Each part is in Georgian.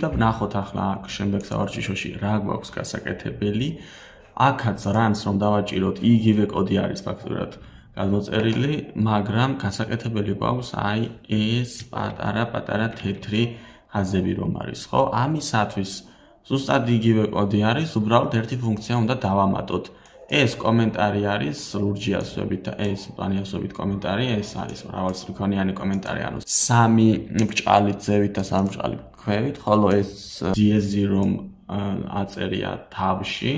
და ვნახოთ ახლა აქ შემდეგ სავარჯიშოში რა გვაქვს გასაკეთებელი. აქაც runs რომ დავაჭიროთ, იგივე კოდი არის ფაქტურად გადმოწერილი, მაგრამ გასაკეთებელი გვაქვს აი ეს პატარა თეთრი ხაზები რომ არის, ხო? ამისათვის ზუსტად იგივე კოდი არის, უბრალოდ ერთი ფუნქცია უნდა დავამატოთ. ეს კომენტარი არის ლურჯი ასოებით და ეს მწვანე ასოებით კომენტარი, ეს არის მრავალსტრიქონიანი კომენტარი, ანუ 3 ბრჭყალით ზევით და 3 ბრჭყალით ქვევით, ხოლო ეს diezi რომ აწერია თავში,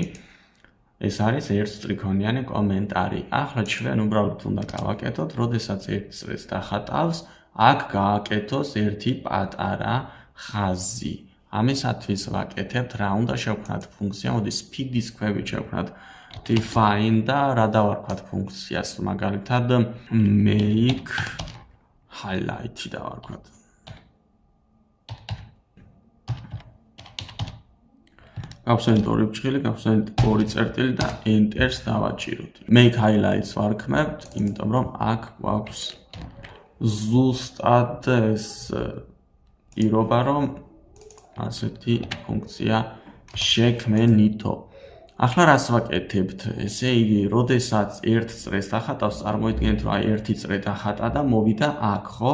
ეს არის ერთსტრიქონიანი კომენტარი. ახლა ჩვენ უბრალოდ უნდა გავაკეთოთ, როდესაც ერთ წრეს დახატავს, აქ გააკეთოს ერთი პატარა ხაზი. ამისათვის ვაკეთებთ, რა უნდა შევქმნათ ფუნქცია, მოდი speed-ის ქვევით შევქმნათ define და რა დავარქვათ ფუნქციას, მაგალითად make highlight-ი დავარქვათ. გავხსენით ორი ბრჭყილი, გავხსენით ორი წერტილი და enter-ს დავაჭიროთ. make highlights ვარქმევთ, იმიტომ რომ აქ გვაქვს ზუსტად ეს პირობა, რომ ასეთი ფუნქცია შექმნითო. ახლა რას ვაკეთებთ? ესე იგი, როდესაც ერთ წრეს დახატავს, წარმოიდგინეთ, რომ აი ერთი წრე დახატა და მოვიდა აქ, ხო?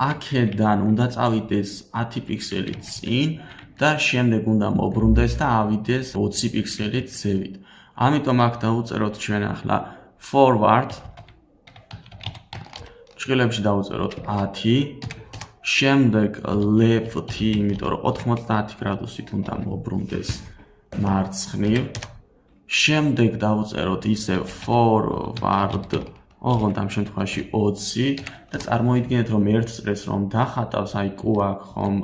აქედან უნდა წავიდეს 10 პიქსელი წინ და შემდეგ უნდა მოbrunდეს და ავიდეს 20 პიქსელი ზევით. ამიტომ აქ დავუწეროთ ჩვენ ახლა forward ბრჭყილებში დავუწეროთ 10, შემდეგ left-ი, იმიტომ რომ 90 გრადუსით უნდა მოbrunდეს მარცხნივ. შემდეგ დავუწეროთ ისევ forward, ოღონდ ამ შემთხვევაში 20 და წარმოიდგინეთ, რომ ერთ წრეს რომ დახატავს, აი კუ აქ ხომ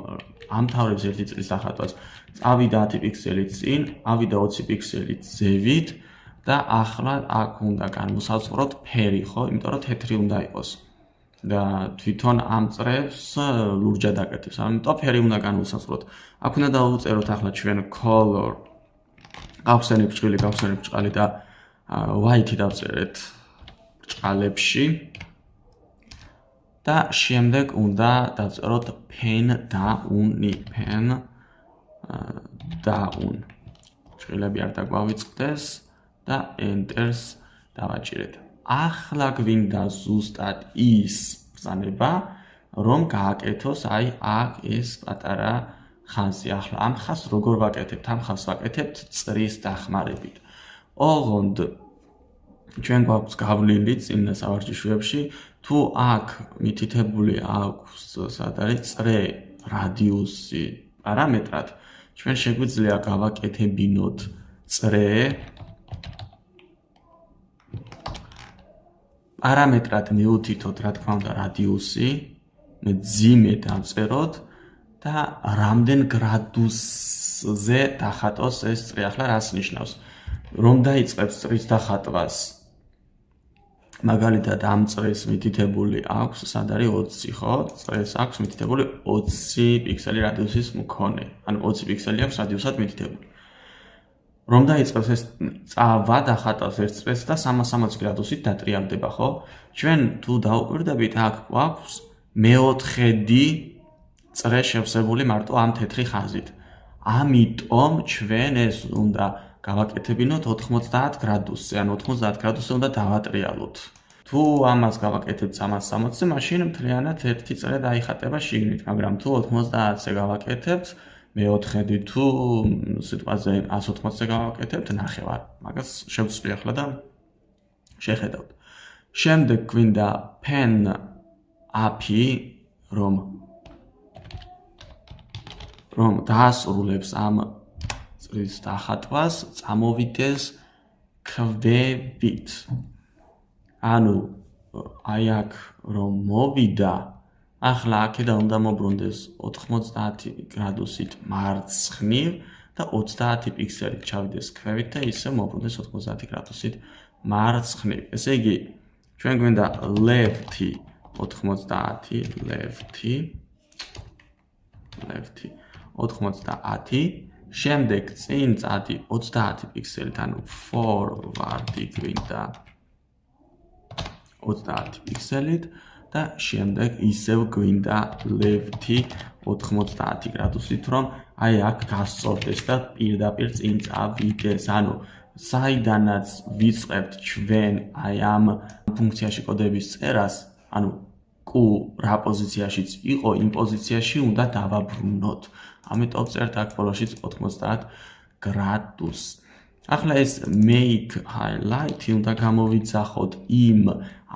ამთავრებს ერთი წრის დახატვას, წავიდა 10 პიქსელი წინ, ავიდა 20 პიქსელი ზევით და ახლა აქ უნდა განვსაზღვროთ ფერი, ხო? იმიტომ რომ თეთრი უნდა იყოს. და თვითონ ამ წრეს ლურჯად აკეთებს. ამიტომ ფერი უნდა განვსაზღვროთ. აქ უნდა დავუწეროთ ახლა ჩვენ color გავხსენებ ბრჭყალი და white-ი დავწერეთ ბრჭყალებში და შემდეგ უნდა დავწეროთ pen down. ბრჭყილები არ დაგვავიწყდეს და enter-ს დავაჭირეთ. ახლა გვინდა ზუსტად ის ბრძანება, რომ გააკეთოს აი აქ ეს პატარა ხაზი. ახლა ამ ხაზს როგორ ვაკეთებთ? ამ ხაზს ვაკეთებთ წრის დახმარებით. ოღონდ ჩვენ გვაქვს გავლილი წინ სავარჯიშოებში, თუ აქ მითითებული აქვს სად არის წრე რადიუსი პარამეტრად, ჩვენ შეგვიძლია გავაკეთებინოთ წრე პარამეტრად მივუთითოთ, რა თქმა უნდა, რადიუსი, მძიმე დავწეროთ და რამდენ გრადუსზე დახატოს ეს წრე. ახლა რას ნიშნავს? რომ დაიწყებს წრის დახატვას, მაგალითად ამ წრეს მითითებული აქვს, სად არის 20, ხო? წრეს აქვს მითითებული 20 პიქსელი რადიუსის მქონე. ანუ 20 პიქსელი აქვს რადიუსად მითითებული. რომ დაიწყებს ეს წავა დახატავს ერთ წრეს და 360 გრადუსით დატრიალდება, ხო? ჩვენ თუ დავუკვირდებით, აქ გვაქვს მეოთხედი წრე შევსებული მარტო ამ თეთრი ხაზით. ამიტომ ჩვენ ეს უნდა გავაკეთებინოთ 90 გრადუსზე, ანუ 90 გრადუსზე უნდა დავატრიალოთ. თუ ამას გავაკეთებთ 360-ზე, მაშინ მთლიანად ერთი წრე დაიხატება შიგნით, მაგრამ თუ 90-ზე გავაკეთებთ, მეოთხედი თუ სიტყვაზე 180-ზე გავაკეთებთ, ნახევარ. მაგას შევწყვი ახლა და შეხედავთ. შემდეგ გვინდა pen up-ი, რომ დაასრულებს ამ წრის დახატვას, წამოვიდეს ქვევით. ანუ აი აქ რომ მოვიდა, ახლა აქედან უნდა მოbrunდეს 90 გრადუსით მარცხნივ და 30 პიქსელით ჩავიდეს ქვევით და ისე მოbrunდეს 90 გრადუსით მარცხნივ. ესე იგი, ჩვენ გვინდა left-ი 90, left-ი 90, შემდეგ წინ წადი 30 პიქსელით, ანუ forward-ი გვინდა 30 პიქსელით და შემდეგ ისევ გვინდა left-ი 90 გრადუსით, რომ აი აქ გასწორდეს და პირდაპირ წინ წავიდეს. ანუ საიდანაც ვიწყებთ ჩვენ აი ამ ფუნქციაში კოდების წერას, ანუ q რა პოზიციაშიც იყო, იმ პოზიციაში უნდა დავაბრუნოთ. ამიტომ წერთ აქ ბოლოშიც 90 გრადუსს. ახლა ეს make highlight უნდა გამოვიძახოთ იმ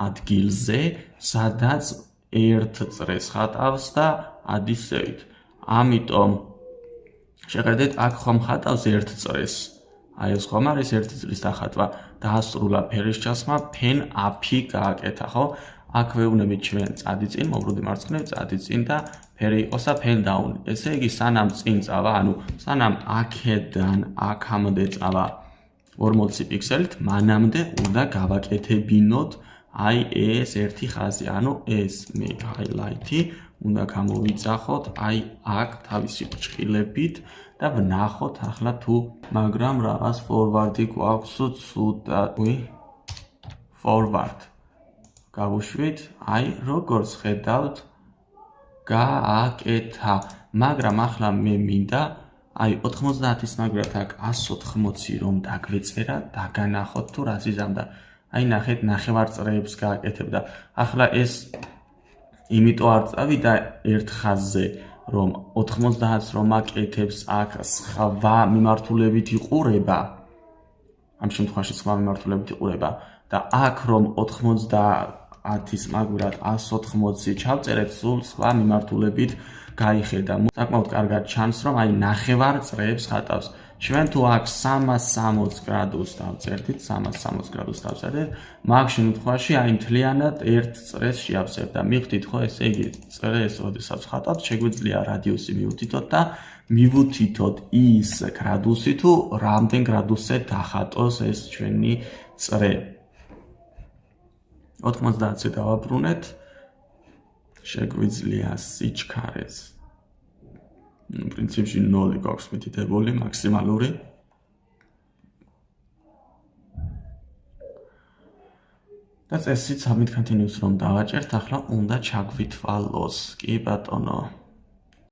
ადგილზე, სადაც ერთ წრეს ხატავს და ადისევით. ამიტომ შეხედეთ, აქ ხომ ხატავს ერთ წრეს. აი ეს ხომ არის ერთი წრის დახატვა. დაასრულა ფერის ჩასმა, pen API გააკეთა, ხო? აქ ვეუბნებით ჩვენ წადიწინ, მობრუნდი მარცხნივ, წადიწინ და ფერი იყოს და pen down. ესე იგი, სანამ წინ წავა, ანუ სანამ აქედან აქამდე წავა 40 პიქსელით, მანამდე უნდა გავაკეთებინოთ აი ეს ერთი ხაზი, ანუ ეს make highlight-ი უნდა გამოვიძახოთ აი აქ თავისი ბრჭყილებით და ვნახოთ ახლა თუ მაგრამ რაღაც forward-ი გვაქვს ცუდად. forward გავუშვით, აი როგორც ხედავთ გააკეთა, მაგრამ ახლა მე მინდა აი 90-ის მაგრად აქ 180 რომ დაგვეწერა, დაგანახოთ თუ რას იზამდა. აი ნახეთ, ნახევარწრეებს გააკეთებდა. ახლა ეს იმიტომ არ წავიდა ერთ ხაზზე, რომ 90-ს რომ აკეთებს აქ სხვა მიმართულებით იყურება. ამ შემთხვევაში სხვა მიმართულებით იყურება და აქ რომ 90-ის მაგრად 180 ჩავწერეთ, სულ სხვა მიმართულებით გაიხედა. საკმაოდ კარგად ჩანს, რომ აი ნახევარ წრეებს ხატავს. ჩვენ თუ აქ 360 გრადუსს დავწერდით, 360 გრადუსს დავწერდით, მაგ შემთხვევაში აი მთლიანად ერთ წრეს შეავსებ და მივხვდით, ხო, ესე იგი წრეს, როდესაც ხატავთ, შეგვიძლია რადიუსი მივუთითოთ და მივუთითოთ ის გრადუსი თუ რამდენ გრადუსზე დახატოს ეს ჩვენი წრე. 90-ზე დავაბრუნეთ, შეგვიძლია სიჩქარეს. პრინციპში 0 გვაქვს მითითებული, მაქსიმალური. და წესით submit continuous რომ დავაჭერთ, ახლა უნდა ჩაგვითვალოს. კი ბატონო.